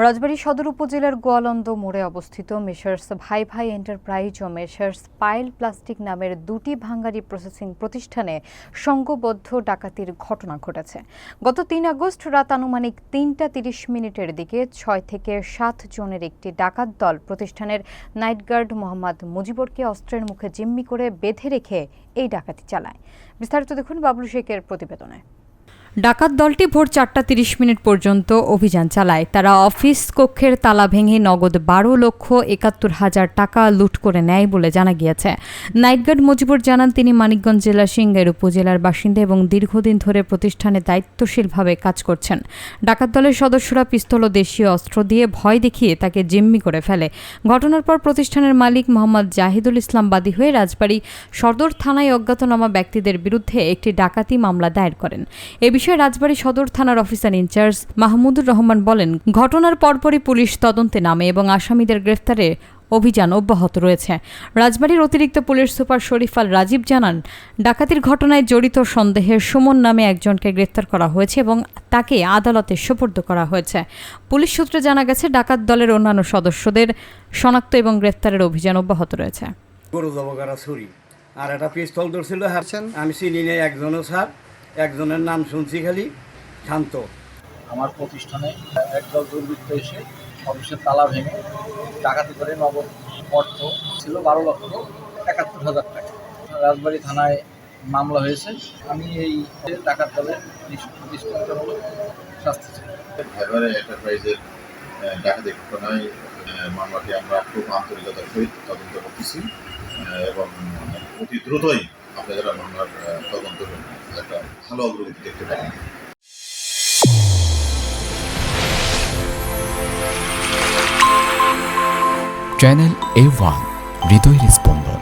রাজবাড়ী সদর উপজেলার গোয়ালন্দ মোড়ে অবস্থিত মেসার্স ভাই ভাই এন্টারপ্রাইজ ও মেসার্স পাইল প্লাস্টিক নামের দুটি ভাঙ্গারি প্রসেসিং প্রতিষ্ঠানে সংঘবদ্ধ ডাকাতির ঘটনা ঘটেছে। গত ৩ আগস্ট রাত আনুমানিক ৩টা ৩০ মিনিটের দিকে ৬ থেকে ৭ জনের একটি ডাকাত দল প্রতিষ্ঠানের নাইট গার্ড মোহাম্মদ মুজিবরকে অস্ত্রের মুখে জিম্মি করে বেঁধে রেখে এই ডাকাতি চালায়। বিস্তারিত দেখুন বাবলু শেখের প্রতিবেদনে। ডাকাত দলটি ভোর ৪টা ৩০ মিনিট পর্যন্ত অভিযান চালায়। তারা অফিস কক্ষের তালা ভেঙে নগদ ১২,৭১,০০০ টাকা লুট করে নেয় বলে জানা গিয়েছে। নাইটগার্ড মুজিবুর জানান, তিনি মানিকগঞ্জ জেলা সিংগাইর উপজেলার বাসিন্দা এবং দীর্ঘদিন ধরে প্রতিষ্ঠানে দায়িত্বশীলভাবে কাজ করছেন। ডাকাত দলের সদস্যরা পিস্তল ও দেশীয় অস্ত্র দিয়ে ভয় দেখিয়ে তাকে জিম্মি করে ফেলে। ঘটনার পর প্রতিষ্ঠানের মালিক মোহাম্মদ জাহিদুল ইসলাম বাদী হয়ে রাজবাড়ী সদর থানায় অজ্ঞাতনামা ব্যক্তিদের বিরুদ্ধে একটি ডাকাতি মামলা দায়ের করেন। এ বিষয়ে রাজবাড়ী সদর থানার অফিসার ইনচার্জ মাহমুদুর রহমান বলেন, ঘটনার পরপরই পুলিশ তদন্তে নামে এবং আসামিদের গ্রেফতারে অভিযান অব্যাহত রয়েছে। রাজবাড়ীর অতিরিক্ত পুলিশ সুপার শরীফ আল রাজীব জানান, ডাকাতির ঘটনায় জড়িত সন্দেহে সুমন নামে একজনকে গ্রেফতার করা হয়েছে এবং তাকে আদালতে সোপর্দ করা হয়েছে। পুলিশ সূত্রে জানা গেছে, ডাকাত দলের অন্যান্য সদস্যদের শনাক্ত এবং গ্রেফতারের অভিযান অব্যাহত রয়েছে। আর একটা পিস্তল ধরছিল, আমি চিনি নেই একজনও স্যার, একজনের নাম শুনছি খালি, শান্ত। আমার প্রতিষ্ঠানে একদল দুর্বৃত্ত এসে অফিসের তালা ভেঙে ডাকাতি করে নগদ অর্থ ছিল ১২,৭১,০০০ টাকা। রাজবাড়ী থানায় মামলা হয়েছে। আমি এই ডাকাত দলের দৃষ্টান্তমূলক শাস্তি চাই। ভাইভারে এন্টারপ্রাইজের ডাকাতি ঘটনায় মামলাটি আমরা খুব আন্তরিকতার সহিত তদন্ত করতেছি এবং অতি দ্রুতই আপনারা মামলার তদন্ত একটা ভালো অগ্রগতি দেখতে পাবেন। চ্যানেল A1 হৃদয়ের স্পন্দন।